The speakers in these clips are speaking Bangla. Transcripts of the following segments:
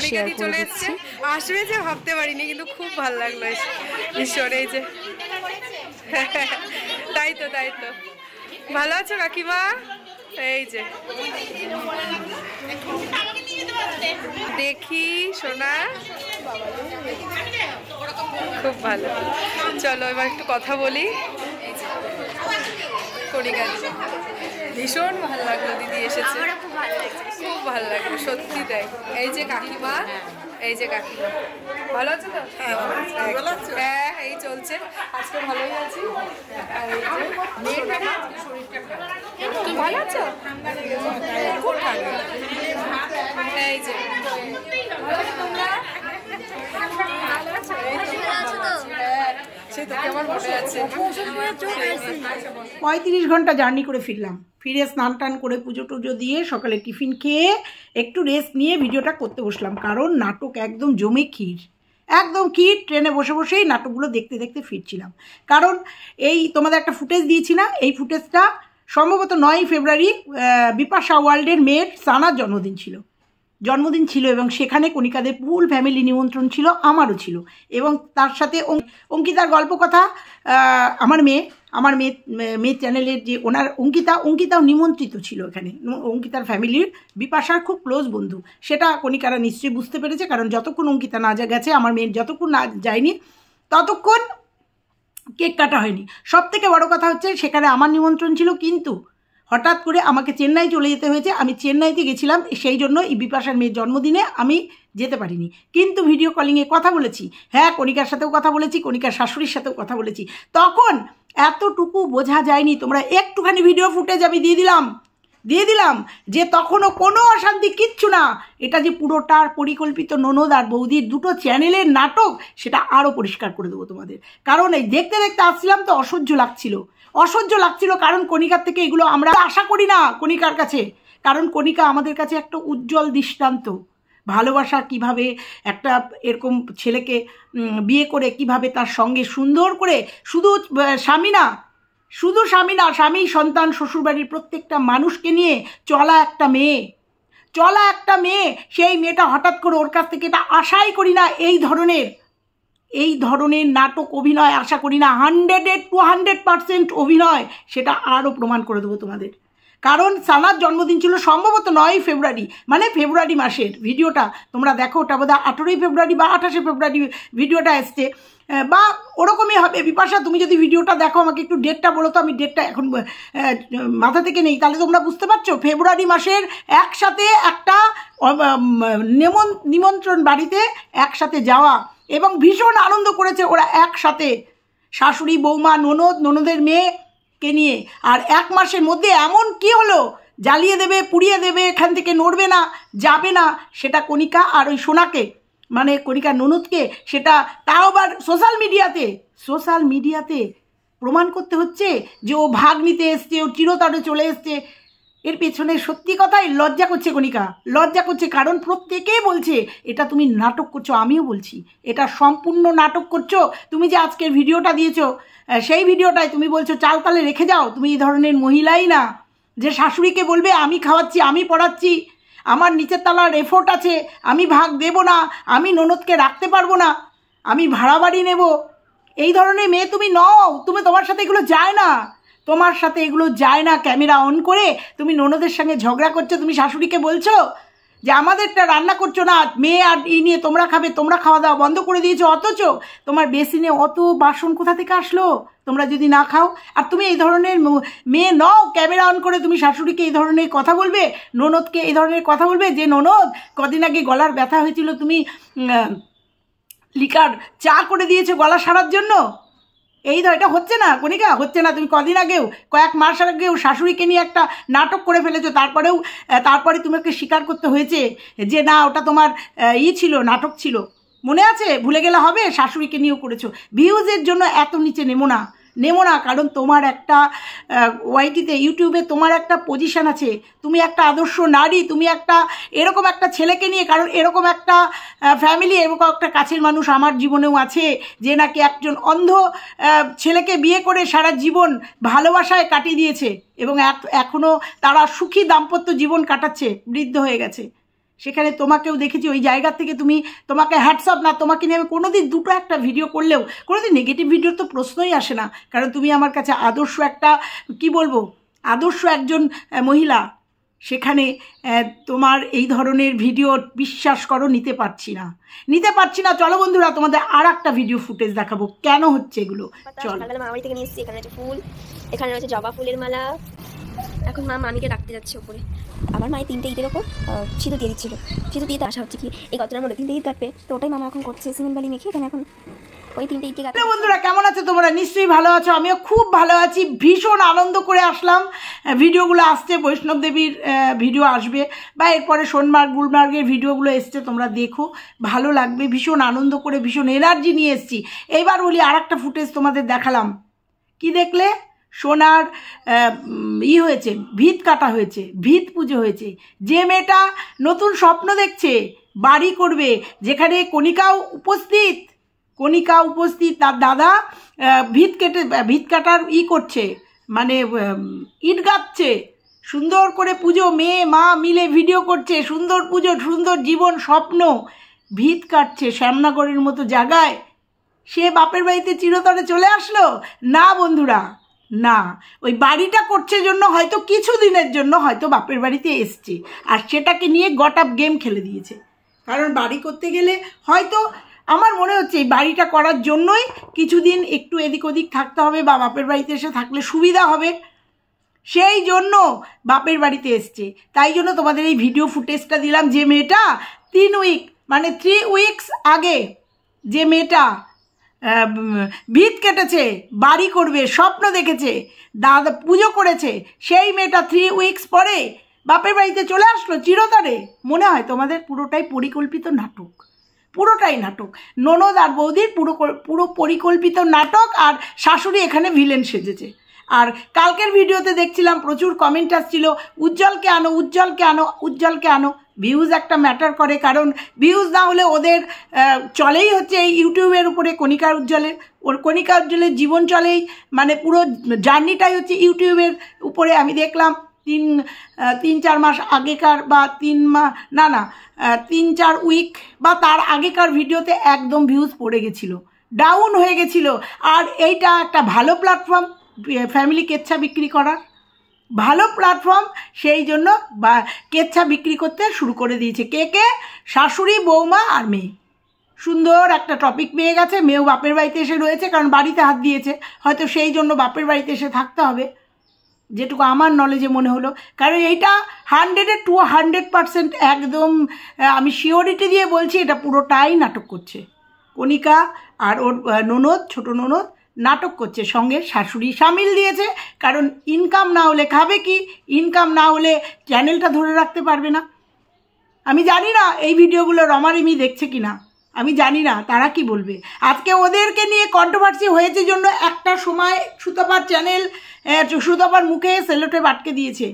শেয়ার করে দিচ্ছি। আসবে যে ভাবতে পারিনি, কিন্তু খুব ভালো লাগলো ভীষণ। এই যে তাই তো ভালো আছো কাকিমা? এই যে দেখি সোনা, খুব ভালো। চলো এবার একটু কথা বলি। কণিকা ভীষণ ভালো লাগলো, দিদি এসেছে, খুব ভালো লাগলো সত্যি তাই। এই যে কাকিমা, ভালো আছো তো? হ্যাঁ এই চলছে, আজকে ভালোই আছি। আর এই যে তুমি ভালো আছো? খুব ঠান্ডা। এই যে তোমরা 35 ঘন্টা জার্নি করে ফিরলাম। ফিরে স্নান টান করে পুজো টুজো দিয়ে সকালে টিফিন খেয়ে একটু রেস্ট নিয়ে ভিডিওটা করতে বসলাম, কারণ নাটক একদম জমে ক্ষীর, একদম ক্ষীর। ট্রেনে বসে বসেই নাটকগুলো দেখতে দেখতে ফিরছিলাম। কারণ এই তোমাদের একটা ফুটেজ দিয়েছি না, এই ফুটেজটা সম্ভবত 9ই ফেব্রুয়ারি বিপাশা ওয়ার্ল্ডের মেয়ের সানার জন্মদিন ছিল এবং সেখানে কণিকাদের ফুল ফ্যামিলি নিমন্ত্রণ ছিল, আমারও ছিল। এবং তার সাথে অঙ্কিতার গল্প কথা, আমার মেয়ে চ্যানেলের যে ওনার অঙ্কিতাও নিমন্ত্রিত ছিল এখানে। অঙ্কিতার ফ্যামিলির বিপাশার খুব ক্লোজ বন্ধু, সেটা কণিকারা নিশ্চয়ই বুঝতে পেরেছে। কারণ যতক্ষণ অঙ্কিতা না গেছে, আমার মেয়ের যতক্ষণ না যায়নি ততক্ষণ কেক কাটা হয়নি। সব থেকে বড় কথা হচ্ছে সেখানে আমার নিমন্ত্রণ ছিল, কিন্তু হঠাৎ করে আমাকে চেন্নাই চলে যেতে হয়েছে। আমি চেন্নাইতে গেছিলাম, সেই জন্য এই বিপাশার মেয়ের জন্মদিনে আমি যেতে পারিনি, কিন্তু ভিডিও কলিংয়ে কথা বলেছি। হ্যাঁ, কণিকার সাথেও কথা বলেছি, কণিকার শাশুড়ির সাথেও কথা বলেছি। তখন এতটুকু বোঝা যায়নি। তোমরা একটুখানি ভিডিও ফুটেজ আমি দিয়ে দিলাম যে তখনও কোনো অশান্তি, কিচ্ছু না। এটা যে পুরোটার পরিকল্পিত ননদ আর বৌদির দুটো চ্যানেলের নাটক, সেটা আরও পরিষ্কার করে দেবো তোমাদের। কারণ এই দেখতে আসছিলাম তো অসহ্য লাগছিল। কারণ কণিকার থেকে এগুলো আমরা আশা করি না কণিকার কাছে। কারণ কণিকা আমাদের কাছে একটা উজ্জ্বল দৃষ্টান্ত, ভালোবাসা কিভাবে একটা এরকম ছেলেকে বিয়ে করে কিভাবে তার সঙ্গে সুন্দর করে শুধু স্বামী না, স্বামী সন্তান শ্বশুরবাড়ির প্রত্যেকটা মানুষকে নিয়ে চলা একটা মেয়ে। সেই মেয়েটা হঠাৎ করে ওর কাছ থেকে এটা আশাই করি না, এই ধরনের নাটক অভিনয় আশা করি না। 100% অভিনয়, সেটা আরও প্রমাণ করে দেবো তোমাদের। কারণ সানার জন্মদিন ছিল সম্ভবত 9ই ফেব্রুয়ারি, মানে ফেব্রুয়ারি মাসের। ভিডিওটা তোমরা দেখো, ওটা বোধহয় 18ই ফেব্রুয়ারি বা 28শে ফেব্রুয়ারি ভিডিওটা এসছে, বা ওরকমই হবে। বিপাশা, তুমি যদি ভিডিওটা দেখো আমাকে একটু ডেটটা বলো তো, আমি ডেটটা এখন মাথা থেকে নেই। তাহলে তোমরা বুঝতে পারছো, ফেব্রুয়ারি মাসের একসাথে একটা নিমন্ত্রণ বাড়িতে একসাথে যাওয়া, এবং ভীষণ আনন্দ করেছে ওরা একসাথে, শাশুড়ি বৌমা ননদের মেয়েকে নিয়ে। আর 1 মাসের মধ্যে এমন কি হলো, জ্বালিয়ে দেবে, পুড়িয়ে দেবে, এখান থেকে নড়বে না, যাবে না, সেটা কণিকা আর ওই সোনাকে, মানে কণিকার ননদকে, সেটা তাও আবার সোশ্যাল মিডিয়াতে প্রমাণ করতে হচ্ছে যে ও ভাগ নিতে এসছে, ও চিরতরে চলে এসছে। এর পেছনে সত্যি কথাই লজ্জা করছে কণিকা, কারণ প্রত্যেকেই বলছে এটা তুমি নাটক করছো। আমিও বলছি এটা সম্পূর্ণ নাটক করছো। তুমি যে আজকের ভিডিওটা দিয়েছো, সেই ভিডিওটায় তুমি বলছো চাল তালে রেখে যাও। তুমি এই ধরনের মহিলাই না যে শাশুড়িকে বলবে আমি খাওয়াচ্ছি, আমি পড়াচ্ছি, আমার নিচের তলার এফোর্ট আছে, আমি ভাগ দেব না, আমি ননদকে রাখতে পারবো না, আমি ভাড়া বাড়ি নেব। এই ধরনের মেয়ে তুমি নও। তোমার সাথে এগুলো যায় না। ক্যামেরা অন করে তুমি ননদের সঙ্গে ঝগড়া করছো, তুমি শাশুড়িকে বলছো যে আমাদেরটা রান্না করছো না, মেয়ে আর এই নিয়ে তোমরা খাবে, তোমরা খাওয়া দাওয়া বন্ধ করে দিয়েছো। অথচ তোমার বেসিনে অত বাসন কোথা থেকে আসলো তোমরা যদি না খাও? আর তুমি এই ধরনের মেয়ে নও। ক্যামেরা অন করে তুমি শাশুড়িকে এই ধরনের কথা বলবে, ননদকে এই ধরনের কথা বলবে। যে ননদ কদিন আগে গলার ব্যথা হয়েছিল, তুমি লিকার চা করে দিয়েছো গলা সারার জন্য। এটা হচ্ছে না কণিকা, হচ্ছে না। তুমি কদিন আগেও, কয়েক মাস আগেও শাশুড়িকে নিয়ে একটা নাটক করে ফেলেছো। তারপরে তোমাকে স্বীকার করতে হয়েছে যে না, ওটা তোমার ছিল, নাটক ছিল। মনে আছে? ভুলে গেলে হবে? শাশুড়িকে নিয়েও করেছো। ভিউজের জন্য এত নিচে নেমো না। কারণ তোমার একটা ওয়াইটিতে, ইউটিউবে তোমার একটা পজিশন আছে, তুমি একটা আদর্শ নারী, তুমি এরকম একটা ছেলেকে নিয়ে, কারণ এরকম একটা ফ্যামিলি, এরকম একটা কাছের মানুষ আমার জীবনেও আছে, যে নাকি একজন অন্ধ ছেলেকে বিয়ে করে সারা জীবন ভালোবাসায় কাটিয়ে দিয়েছে, এবং এখনও তারা সুখী দাম্পত্য জীবন কাটাচ্ছে, বৃদ্ধ হয়ে গেছে। সেখানে তোমাকেও দেখেছি, ওই জায়গা থেকে তোমাকে হ্যাটসঅ্যাপ না, তোমাকে নিয়ে আমি কোনোদিন দুটো একটা ভিডিও করলেও কোনোদিন নেগেটিভ ভিডিওর তো প্রশ্নই আসে না, কারণ তুমি আমার কাছে আদর্শ একটা কি বলবো আদর্শ একজন মহিলা। সেখানে তোমার এই ধরনের ভিডিও বিশ্বাস করো নিতে পারছি না। চলো বন্ধুরা তোমাদের আর একটা ভিডিও ফুটেজ দেখাবো কেন হচ্ছে এগুলো। চলো, মামা বাড়ি থেকে নিয়ে এসেছি। এখানে রয়েছে ফুল, এখানে রয়েছে জবা ফুলের মালা। এখন মা মামিকে রাখতে যাচ্ছে উপরে। আমার মায়ের 3টে ইটের ওপর সিঁদুর দিয়ে দিচ্ছিল। সিঁদুর দিয়ে আশা হচ্ছে কি এই গতটার মধ্যে 3টে ইট কাটবে, তো ওটাই মামা এখন করছে সিমেন্ট বালি মেখে। এখানে এখন ওই 3টে ইটকে কাটবে। বন্ধুরা কেমন আছো তোমরা? নিশ্চয়ই ভালো আছো, আমিও খুব ভালো আছি। ভীষণ আনন্দ করে আসলাম। ভিডিওগুলো আসছে, বৈষ্ণব দেবীর ভিডিও আসবে বা এরপরে সোনমার্গ গুলমার্গের ভিডিওগুলো এসছে, তোমরা দেখো, ভালো লাগবে। ভীষণ আনন্দ করে ভীষণ এনার্জি নিয়ে এসছি। এইবার বলি আর একটা ফুটেজ তোমাদের দেখালাম। কি দেখলে? সোনার হয়েছে, ভিত কাটা হয়েছে, ভিত পুজো হয়েছে। যে মেয়েটা নতুন স্বপ্ন দেখছে, বাড়ি করবে, যেখানে কণিকাও উপস্থিত, তার দাদা ভিত কাটার করছে, মানে ইট গাঁথছে, সুন্দর করে পুজো, মেয়ে মা মিলে ভিডিও করছে, সুন্দর পুজো, সুন্দর জীবন, স্বপ্ন, ভিত কাটছে শ্যামনগরের মতো জায়গায়। সে বাপের বাড়িতে চিরতরে চলে আসলো? না বন্ধুরা, না। ওই বাড়িটা করছে জন্য হয়তো কিছু দিনের জন্য হয়তো বাপের বাড়িতে এসছে, আর সেটাকে নিয়ে গট আপ গেম খেলে দিয়েছে। কারণ বাড়ি করতে গেলে হয়তো আমার মনে হচ্ছে এই বাড়িটা করার জন্যই কিছুদিন একটু এদিক ওদিক থাকতে হবে, বা বাপের বাড়িতে এসে থাকলে সুবিধা হবে, সেই জন্য বাপের বাড়িতে এসছে। তাই জন্য তোমাদের এই ভিডিও ফুটেজটা দিলাম। যে মেয়েটা 3 উইকস আগে যে মেয়েটা ভিত কেটেছে, বাড়ি করবে, স্বপ্ন দেখেছে, দাদা পুজো করেছে, সেই মেয়েটা 3 উইকস পরে বাপের বাড়িতে চলে আসলো চিরতরে। মনে হয় তোমাদের পুরোটাই পরিকল্পিত নাটক, পুরোটাই নাটক। ননদ আর বৌদির পুরো পরিকল্পিত নাটক, আর শাশুড়ি এখানে ভিলেন সেজেছে। আর কালকের ভিডিওতে দেখছিলাম প্রচুর কমেন্ট আসছিল, উজ্জ্বলকে আনো। ভিউজ একটা ম্যাটার করে, কারণ ভিউজ না হলে ওদের চলেই হচ্ছে এই ইউটিউবের উপরে। কণিকা উজ্জ্বলের জীবন চলেই, মানে পুরো জার্নিটাই হচ্ছে ইউটিউবের উপরে। আমি দেখলাম 3-4 মাস আগেকার বা 3-4 উইক বা তার আগেকার ভিডিওতে একদম ভিউজ পড়ে গেছিলো, ডাউন হয়ে গেছিলো। আর এইটা একটা ভালো প্ল্যাটফর্ম, ফ্যামিলি কেচ্ছা বিক্রি করার ভালো প্ল্যাটফর্ম, সেই জন্য বা কেচ্ছা বিক্রি করতে শুরু করে দিয়েছে। কে? শাশুড়ি, বৌমা আর মেয়ে। সুন্দর একটা টপিক পেয়ে গেছে। মেয়েও বাপের বাড়িতে এসে রয়েছে, কারণ বাড়িতে হাত দিয়েছে, হয়তো সেই জন্য বাপের বাড়িতে এসে থাকতে হবে, যেটুকু আমার নলেজে মনে হলো। কারণ এইটা 100% একদম আমি শিওরিটি দিয়ে বলছি, এটা পুরোটাই নাটক করছে কণিকা। আর ওর ননদ, ছোট ননদ নাটক করছে, সঙ্গে শাশুড়ি সামিল দিয়েছে। কারণ ইনকাম না হলে খাবে কি? ইনকাম না হলে চ্যানেলটা ধরে রাখতে পারবে না। আমি জানি না এই ভিডিওগুলো রমারিমি দেখছে কিনা, আমি জানি না তারা কি বলবে। আজকে ওদেরকে নিয়ে কন্ট্রোভার্সি হয়েছে জন্য একটা সময় সুতপার মুখে সেলোটেপ আটকে দিয়েছে।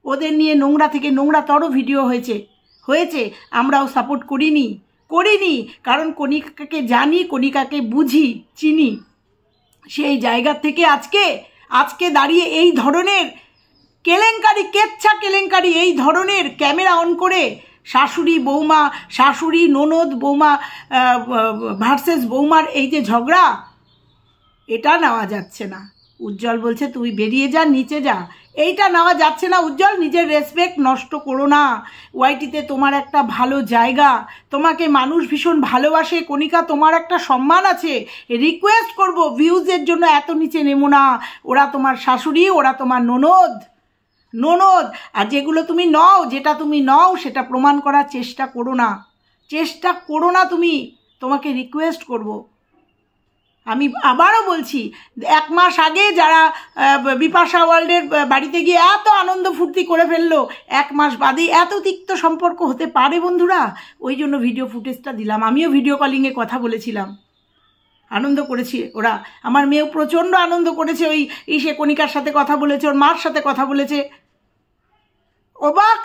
ওদের নিয়ে নোংরা থেকে নোংরাতর ভিডিও হয়েছে। আমরাও সাপোর্ট করিনি, কারণ কণিকাকে জানি, কণিকাকে বুঝি, চিনি। সেই জায়গা থেকে আজকে দাঁড়িয়ে এই ধরনের কেলেঙ্কারি, কেচ্ছা কেলেঙ্কারি, এই ধরনের ক্যামেরা অন করে শাশুড়ি ননদ বৌমা ভার্সেস বৌমার এই যে ঝগড়া, এটা নেওয়া যাচ্ছে না। উজ্জ্বল বলছে তুই বেরিয়ে যা, নিচে যা। এইটা নেওয়া যাচ্ছে না উজ্জ্বল, নিজের রেসপেক্ট নষ্ট করো না। ওয়াইটিতে তোমার একটা ভালো জায়গা, তোমাকে মানুষ ভীষণ ভালোবাসে। কণিকা, তোমার একটা সম্মান আছে। রিকোয়েস্ট করব, ভিউজের জন্য এত নিচে নেমো না। ওরা তোমার শাশুড়ি, ওরা তোমার ননদ। আর যেটা তুমি নও সেটা প্রমাণ করার চেষ্টা করো না তুমি। তোমাকে রিকোয়েস্ট করব। আমি আবারও বলছি, 1 মাস আগে যারা বিপাশা ওয়ার্ল্ডের বাড়িতে গিয়ে এত আনন্দ ফুর্তি করে ফেললো, 1 মাস বাদেই এত তিক্ত সম্পর্ক হতে পারে বন্ধুরা? ওই জন্য ভিডিও ফুটেজটা দিলাম। আমিও ভিডিও কলিংয়ে কথা বলেছিলাম, আনন্দ করেছি ওরা। আমার মেয়েও প্রচণ্ড আনন্দ করেছে, সে কণিকার সাথে কথা বলেছে, ওর মার সাথে কথা বলেছে। অবাক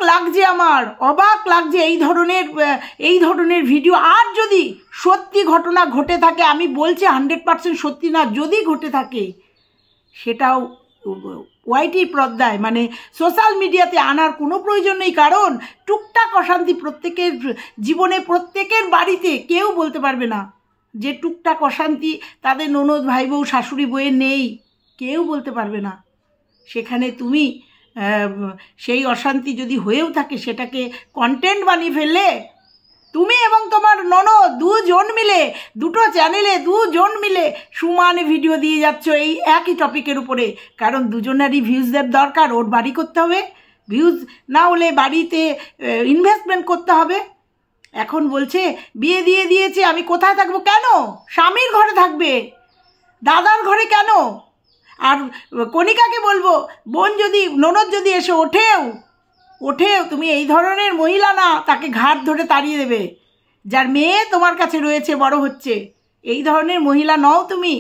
লাগছে এই ধরনের ভিডিও। আর যদি সত্যি ঘটনা ঘটে থাকে, আমি বলছি 100% সত্যি না, যদি ঘটে থাকে সেটাও ওয়াইটির পর্দায় মানে সোশ্যাল মিডিয়াতে আনার কোনো প্রয়োজন নেই, কারণ টুকটাক অশান্তি প্রত্যেকের জীবনে, প্রত্যেকের বাড়িতে কেউ বলতে পারবে না যে টুকটাক অশান্তি তাদের ননদ ভাই বউ শাশুড়ি বউয়ের নেই, কেউ বলতে পারবে না। সেখানে তুমি সেই অশান্তি যদি হয়েও থাকে সেটাকে কন্টেন্ট বানিয়ে ফেললে, তুমি এবং তোমার ননদ দুজন মিলে, দুটো চ্যানেলে দুজন মিলে সমানে ভিডিও দিয়ে যাচ্ছ এই একই টপিকের উপরে, কারণ দুজনেরই ভিউজদের দরকার, ওর বাড়ি করতে হবে, ভিউজ না হলে বাড়িতে ইনভেস্টমেন্ট করতে হবে। এখন বলছে বিয়ে দিয়ে দিয়েছে, আমি কোথায় থাকবো? কেন? স্বামীর ঘরে থাকবে, দাদার ঘরে কেন? আর কণিকাকে বলবো, বোন যদি, ননদ যদি এসে ওঠেও তুমি এই ধরনের মহিলা না, তাকে ঘাট ধরে তাড়িয়ে দেবে। যার মেয়ে তোমার কাছে রয়েছে, বড় হচ্ছে, এই ধরনের মহিলা নও তুমি।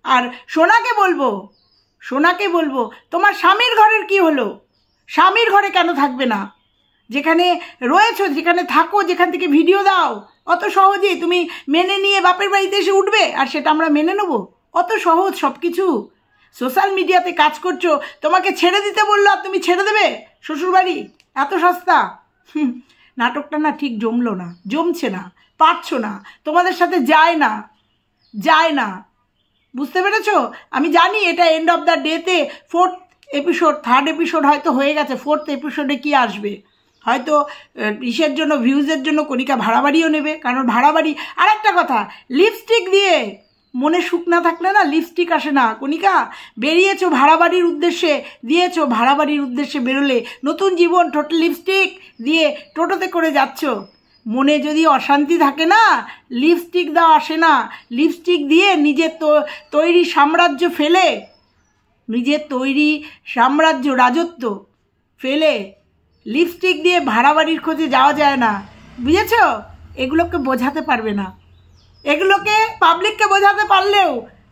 আর সোনাকে বলবো তোমার স্বামীর ঘরের কি হলো? স্বামীর ঘরে কেন থাকবে না? যেখানে রয়েছো, যেখানে থাকো, যেখান থেকে ভিডিও দাও, অত সহজেই তুমি মেনে নিয়ে বাপের বাড়িতে এসে উঠবে আর সেটা আমরা মেনে নেব? অত সহজ সব কিছু? সোশ্যাল মিডিয়াতে কাজ করছো, তোমাকে ছেড়ে দিতে বললো আর তুমি ছেড়ে দেবে শ্বশুরবাড়ি? এত সস্তা? নাটকটা না ঠিক জমছে না, পারছো না, তোমাদের সাথে যায় না, বুঝতে পেরেছো? আমি জানি এটা এন্ড অফ দ্য ডেতে 4th এপিসোড, 3rd এপিসোড হয়তো হয়ে গেছে, 4th এপিসোডে কি আসবে হয়তো ইসের জন্য, ভিউজের জন্য কণিকা ভাড়া বাড়িও নেবে, কারণ ভাড়া বাড়ি। আর একটা কথা, লিপস্টিক দিয়ে মনে সুখ না থাকলে না লিপস্টিক আসে না। কণিকা বেরিয়েছো ভাড়া বাড়ির উদ্দেশ্যে, দিয়েছো ভাড়া বাড়ির উদ্দেশ্যে, বেরোলে নতুন জীবন, টোটাল লিপস্টিক দিয়ে টোটোতে করে যাচ্ছ। মনে যদি অশান্তি থাকে না, লিপস্টিক দেওয়া আসে না। লিপস্টিক দিয়ে নিজের তৈরি সাম্রাজ্য ফেলে, নিজের তৈরি সাম্রাজ্য, রাজত্ব ফেলে লিপস্টিক দিয়ে ভাড়া বাড়ির খোঁজে যাওয়া যায় না, বুঝেছ? এগুলোকে বোঝাতে পারবে না, এগুলোকে পাবলিককে বোঝাতে পারলেও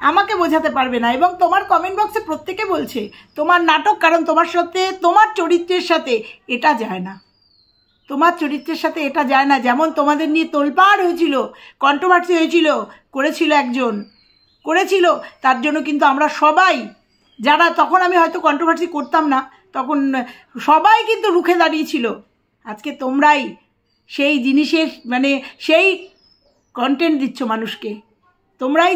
আমাকে বোঝাতে পারবে না। এবং তোমার কমেন্ট বক্সে প্রত্যেকে বলছে তোমার নাটক, কারণ তোমার সাথে, তোমার চরিত্রের সাথে এটা যায় না, তোমার চরিত্রের সাথে এটা যায় না। যেমন তোমাদের নিয়ে তোলপাড় হয়েছিল, কন্ট্রোভার্সি হয়েছিল, করেছিল, তার জন্য কিন্তু আমরা সবাই, যারা তখন আমি হয়তো কন্ট্রোভার্সি করতাম না, তখন সবাই কিন্তু রুখে দাঁড়িয়েছিল। আজকে তোমরাই সেই জিনিসের মানে সেই কন্টেন্ট দিচ্ছ মানুষকে, তোমরাই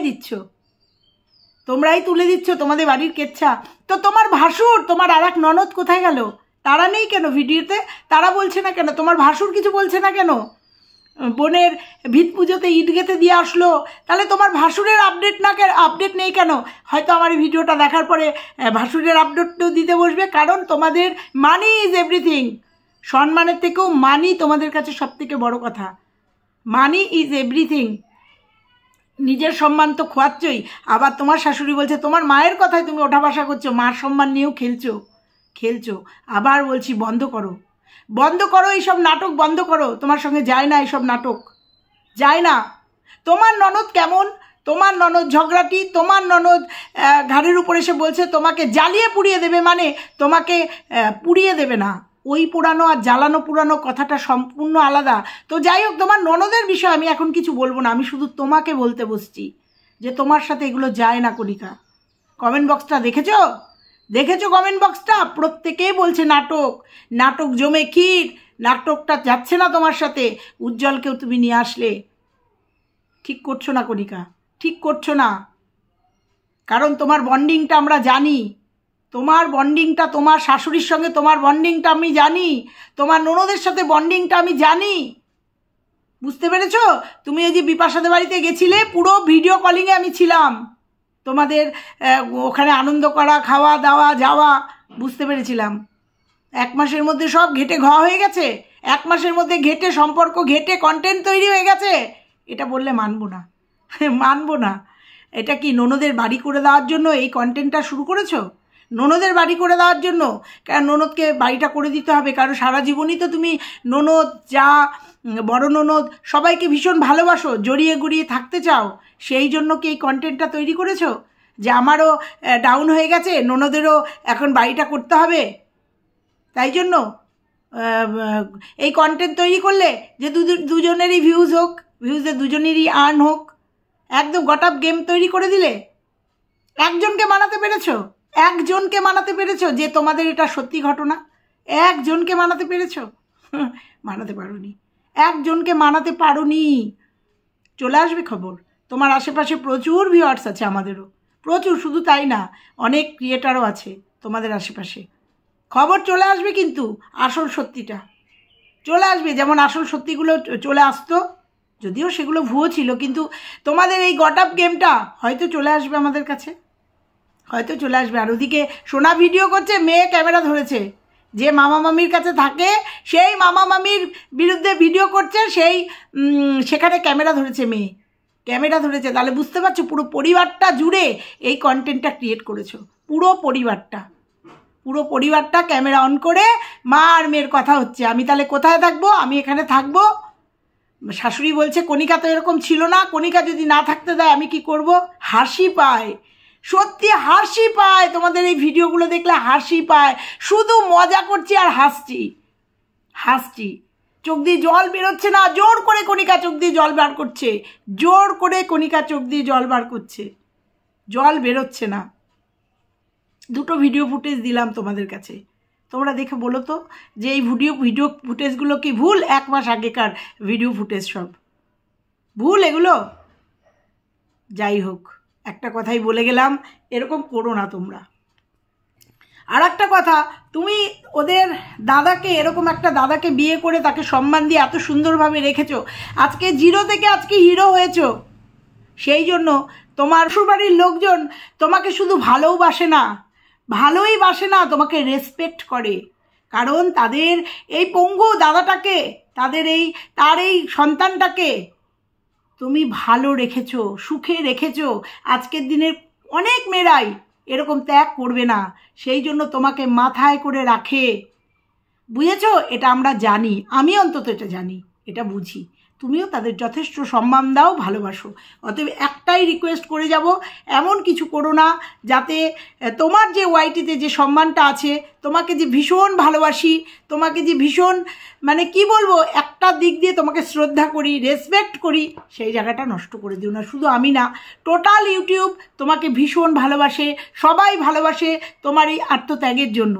তুলে দিচ্ছ তোমাদের বাড়ির কেচ্ছা। তো তোমার ভাসুর, তোমার আর এক ননদ কোথায় গেল? তারা নেই কেন ভিডিওতে? তারা বলছে না কেন? তোমার ভাসুর কিছু বলছে না কেন? বোনের ভিত পুজোতে ইট গেঁথে দিয়ে আসলো, তাহলে তোমার ভাসুরের আপডেট নেই কেন? হয়তো আমার এই ভিডিওটা দেখার পরে ভাসুরের আপডেটও দিতে বসবে, কারণ তোমাদের মানি ইজ এভরিথিং। সম্মানের থেকেও মানি তোমাদের কাছে সব থেকে বড় কথা। Money is everything. নিজের সম্মান তো খোয়াচ্ছই, আবার তোমার শাশুড়ি বলছে, তোমার মায়ের কথায় তুমি ওঠা বসা করছো, মার সম্মান নিয়েও খেলছো। আবার বলছি বন্ধ করো এইসব নাটক, বন্ধ করো। তোমার সঙ্গে যায় না এইসব নাটক, যায় না। তোমার ননদ কেমন? তোমার ননদ ঝগড়াটি, তোমার ননদ ঘাড়ের উপর এসে বলছে তোমাকে জ্বালিয়ে পুড়িয়ে দেবে, মানে তোমাকে পুড়িয়ে দেবে না। ওই পোড়ানো আর জ্বালানো পুরানো কথাটা সম্পূর্ণ আলাদা। তো যাই হোক, তোমার ননদের বিষয়ে আমি এখন কিছু বলবো না, আমি শুধু তোমাকে বলতে বসছি যে তোমার সাথে এগুলো যায় না। কণিকা, কমেন্ট বক্সটা দেখেছো কমেন্ট বক্সটা? প্রত্যেকেই বলছে নাটক জমে ক্ষীর, নাটকটা যাচ্ছে না তোমার সাথে। উজ্জ্বলকেও তুমি নিয়ে আসলে, ঠিক করছো না কণিকা, ঠিক করছো না। কারণ তোমার বন্ডিংটা আমরা জানি, তোমার বন্ডিংটা, তোমার শাশুড়ির সঙ্গে তোমার বন্ডিংটা আমি জানি, তোমার ননদের সাথে বন্ডিংটা আমি জানি, বুঝতে পেরেছো? তুমি এই যে বিপাশাদের বাড়িতে গেছিলে, পুরো ভিডিও কলিংয়ে আমি ছিলাম, তোমাদের ওখানে আনন্দ করা, খাওয়া দাওয়া যাওয়া, বুঝতে পেরেছিলাম। 1 মাসের মধ্যে সব ঘেটে ঘ হয়ে গেছে, 1 মাসের মধ্যে ঘেটে সম্পর্ক, ঘেটে কন্টেন্ট তৈরি হয়ে গেছে। এটা বললে মানবো না। এটা কি ননদের বাড়ি করে দেওয়ার জন্য এই কন্টেন্টটা শুরু করেছো? ননদের বাড়ি করে দেওয়ার জন্য? কারণ ননদকে বাড়িটা করে দিতে হবে, কারণ সারা জীবনই তো তুমি ননদ, যা বড় ননদ, সবাইকে ভীষণ ভালোবাসো, জড়িয়ে গড়িয়ে থাকতে চাও। সেই জন্য কি এই কন্টেন্টটা তৈরি করেছো যে আমারও ডাউন হয়ে গেছে, ননদেরও এখন বাড়িটা করতে হবে? তাই জন্য এই কন্টেন্ট তৈরি করলে যে দুজনেরই ভিউজ হোক, ভিউজে দুজনেরই আর্ন হোক, একদম গট আপ গেম তৈরি করে দিলে। একজনকে মানাতে পেরেছো? একজনকে মানাতে পেরেছো যে তোমাদের এটা সত্যি ঘটনা? একজনকে মানাতে পেরেছো? মানাতে পারোনি, একজনকে মানাতে পারোনি। চলে আসবে খবর। তোমার আশেপাশে প্রচুর ভিউয়ার্স আছে, আমাদেরও প্রচুর, শুধু তাই না অনেক ক্রিয়েটারও আছে তোমাদের আশেপাশে। খবর চলে আসবে, কিন্তু আসল সত্যিটা চলে আসবে। যেমন আসল সত্যিগুলো চলে আসতো, যদিও সেগুলো ভুয়ো ছিল, কিন্তু তোমাদের এই গট আপ গেমটা হয়তো চলে আসবে আমাদের কাছে, হয়তো চলে আসবে। আর ওদিকে সোনা ভিডিও করছে, মেয়ে ক্যামেরা ধরেছে। যে মামা মামির কাছে থাকে সেই মামা মামির বিরুদ্ধে ভিডিও করছে, সেই সেখানে ক্যামেরা ধরেছে, মেয়ে ক্যামেরা ধরেছে। তাহলে বুঝতে পারছো, পুরো পরিবারটা জুড়ে এই কন্টেন্টটা ক্রিয়েট করেছো। পুরো পরিবারটা ক্যামেরা অন করে মা আর মেয়ের কথা হচ্ছে। আমি তাহলে কোথায় থাকবো? আমি এখানে থাকবো। শাশুড়ি বলছে কণিকা তো এরকম ছিল না, কণিকা যদি না থাকতে দেয় আমি কি করব? হাসি পায়, সত্যি হাসি পায়। তোমাদের এই ভিডিওগুলো দেখলে হাসি পায়। শুধু মজা করছি আর হাসছি। চোখ দিয়ে জল বেরোচ্ছে না, জোর করে কণিকা চোখ দিয়ে জল বার করছে, জোর করে কণিকা চোখ দিয়ে জল বার করছে, জল বেরোচ্ছে না। দুটো ভিডিও ফুটেজ দিলাম তোমাদের কাছে, তোমরা দেখে বলো তো যে এই ভিডিও ফুটেজগুলো কি ভুল? 1 মাস আগেকার ভিডিও ফুটেজ সব ভুল এগুলো? যাই হোক, একটা কথাই বলে গেলাম, এরকম করো না তোমরা। আর একটা কথা, তুমি ওদের দাদাকে, এরকম একটা দাদাকে বিয়ে করে তাকে সম্মান দিয়ে এত সুন্দরভাবে রেখেছো, আজকে 0 থেকে আজকে হিরো হয়েছো। সেই জন্য তোমার শ্বশুরবাড়ির লোকজন তোমাকে শুধু ভালোই বাসে না, তোমাকে রেসপেক্ট করে। কারণ তাদের এই পঙ্গু দাদাটাকে, তার এই সন্তানটাকে তুমি ভালো রেখেছো, সুখে রেখেছো। আজকের দিনের অনেক মেয়েরাই এরকম ত্যাগ করবে না, সেই জন্য তোমাকে মাথায় করে রাখে। বুঝেছো? এটা আমরা জানি, আমি অন্তত এটা জানি, এটা বুঝি। তুমিও তাদের যথেষ্ট সম্মান দাও, ভালোবাসো। অতএব একটাই রিকোয়েস্ট করে যাব, এমন কিছু করো না যাতে তোমার যে ওয়াইটিতে যে সম্মানটা আছে, তোমাকে যে ভীষণ ভালোবাসি, তোমাকে যে ভীষণ মানে কি বলবো, একটা দিক দিয়ে তোমাকে শ্রদ্ধা করি, রেসপেক্ট করি, সেই জায়গাটা নষ্ট করে দিও না। শুধু আমি না, টোটাল ইউটিউব তোমাকে ভীষণ ভালোবাসে, সবাই ভালোবাসে তোমার এই আত্মত্যাগের জন্য।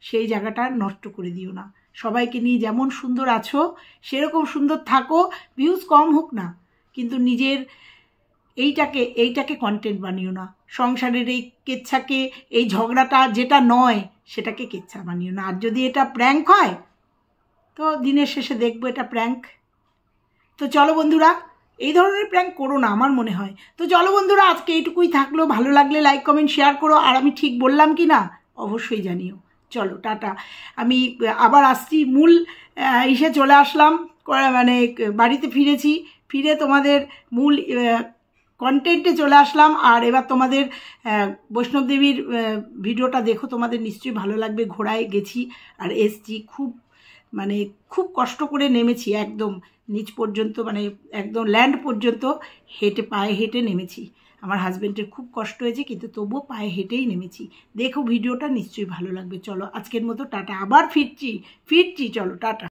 সেই জায়গাটা নষ্ট করে দিও না। সবাইকে নিয়ে যেমন সুন্দর আছো সেরকম সুন্দর থাকো, ভিউজ কম হোক না, কিন্তু নিজের এইটাকে কন্টেন্ট বানিও না। সংসারের এই কেচ্ছাকে, এই ঝগড়াটা যেটা নয় সেটাকে কেচ্ছা বানিও না। আর যদি এটা প্র্যাঙ্ক হয় তো দিনের শেষে দেখবো এটা প্র্যাঙ্ক। তো চলো বন্ধুরা, এই ধরনের প্র্যাঙ্ক করো না আমার মনে হয়। তো চলো বন্ধুরা, আজকে এইটুকুই থাকলো। ভালো লাগলে লাইক কমেন্ট শেয়ার করো। আর আমি ঠিক বললাম কি না অবশ্যই জানিও। চলো টাটা। আমি আবার আসছি, মূল ইসে চলে আসলাম, মানে বাড়িতে ফিরে তোমাদের মূল কন্টেন্টে চলে আসলাম। আর এবার তোমাদের বৈষ্ণব দেবীর ভিডিওটা দেখো, তোমাদের নিশ্চয়ই ভালো লাগবে। ঘোড়ায় গেছি আর এসছি, খুব কষ্ট করে নেমেছি, একদম নিচ পর্যন্ত, মানে একদম ল্যান্ড পর্যন্ত পায়ে হেঁটে নেমেছি। আমার হাজব্যান্ডের খুব কষ্ট হয়েছে, কিন্তু তবুও পায়ে হেঁটেই নেমেছি। দেখো ভিডিওটা, নিশ্চয়ই ভালো লাগবে। চলো আজকের মতো টাটা। আবার ফিরছি, চলো টাটা।